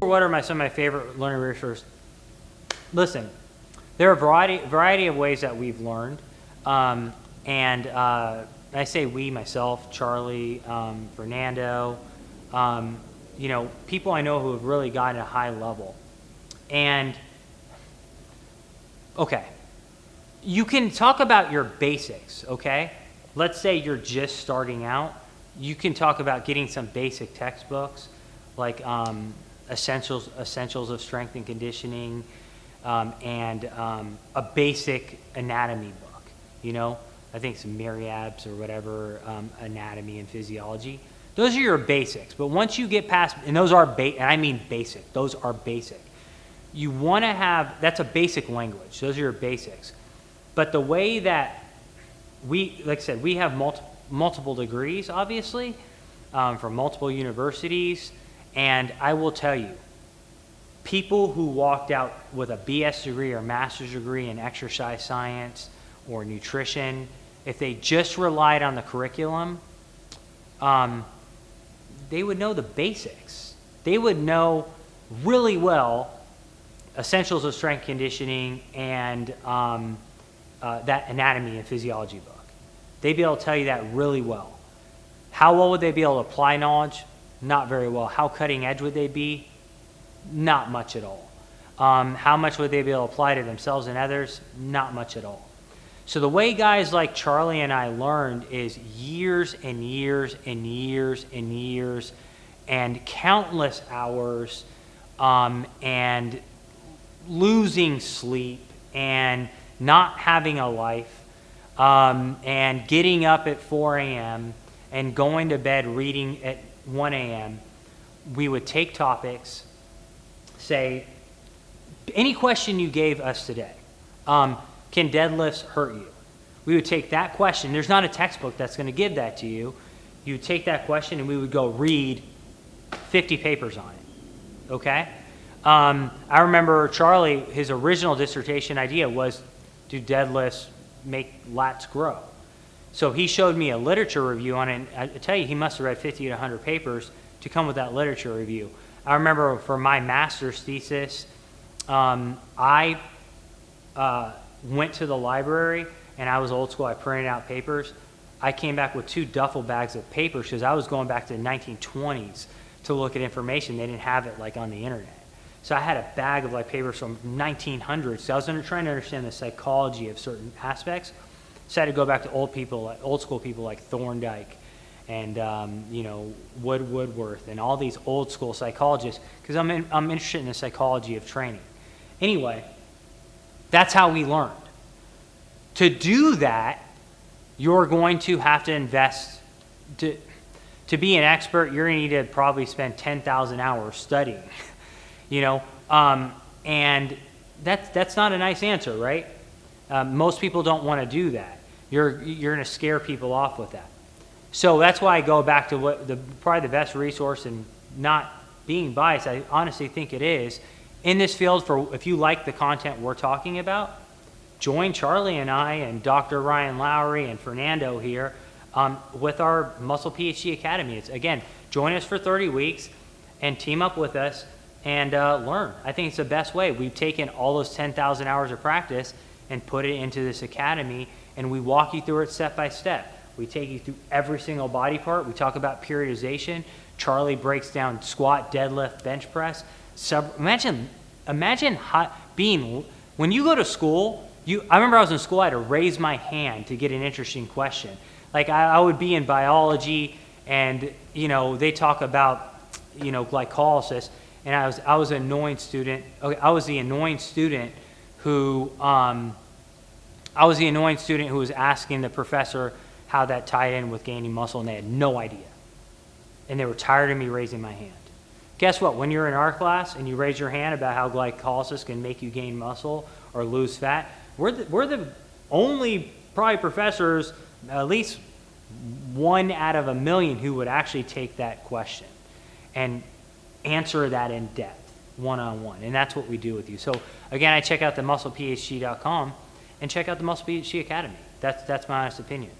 What are some of my favorite learning resources? Listen, there are a variety of ways that we've learned. And I say we, myself, Charlie, Fernando, people I know who have really gotten a high level. And, okay, you can talk about your basics, okay? Let's say you're just starting out. You can talk about getting some basic textbooks, like Essentials of Strength and Conditioning, and a basic anatomy book, I think it's Myriab's or whatever, anatomy and physiology. Those are your basics. But once you get past, and those are and I mean basic, those are basic. You want to have, that's a basic language. Those are your basics. But the way that like I said, we have multiple degrees, obviously, from multiple universities. And I will tell you, people who walked out with a BS degree or master's degree in exercise science or nutrition, if they just relied on the curriculum, they would know the basics. They would know really well Essentials of Strength Conditioning and that anatomy and physiology book. They'd be able to tell you that really well. How well would they be able to apply knowledge? Not very well. How cutting edge would they be? Not much at all. How much would they be able to apply to themselves and others? Not much at all. So the way guys like Charlie and I learned is years and years and years and years and countless hours and losing sleep and not having a life and getting up at 4 a.m. and going to bed reading at 1 a.m. We would take topics, say, any question you gave us today, can deadlifts hurt you? We would take that question. There's not a textbook that's going to give that to you. You would take that question and we would go read 50 papers on it, okay? I remember Charlie, his original dissertation idea was, do deadlifts make lats grow? So he showed me a literature review on it, and I tell you, he must have read 50 to 100 papers to come with that literature review. I remember for my master's thesis, I went to the library, and I was old school. I printed out papers. I came back with 2 duffel bags of papers because I was going back to the 1920s to look at information. They didn't have it like on the internet. So I had a bag of like papers from 1900s. So I was trying to understand the psychology of certain aspects. So I had to go back to old school people like Thorndike and Woodworth and all these old school psychologists because I'm interested in the psychology of training. Anyway, that's how we learned. To do that, you're going to have to invest. To be an expert, you're going to need to probably spend 10,000 hours studying, and that's not a nice answer, right? Most people don't want to do that. You're going to scare people off with that. So that's why I go back to probably the best resource, and not being biased, I honestly think it is, in this field. If you like the content we're talking about, join Charlie and I and Dr. Ryan Lowry and Fernando here with our Muscle PhD Academy. It's, again, join us for 30 weeks and team up with us and learn. I think it's the best way. We've taken all those 10,000 hours of practice and put it into this academy, and we walk you through it step by step. We take you through every single body part. We talk about periodization. Charlie breaks down squat, deadlift, bench press. Imagine when you go to school. I remember I was in school. I had to raise my hand to get an interesting question. Like I would be in biology, and they talk about glycolysis, and I was an annoying student. Okay, I was the annoying student who was asking the professor how that tied in with gaining muscle, and they had no idea. And they were tired of me raising my hand. Guess what? When you're in our class and you raise your hand about how glycolysis can make you gain muscle or lose fat, we're the only probably professors, at least 1 out of 1,000,000, who would actually take that question and answer that in depth, one-on-one. And that's what we do with you. So again, I check out the musclephd.com and check out the Muscle PhD Academy. That's my honest opinion.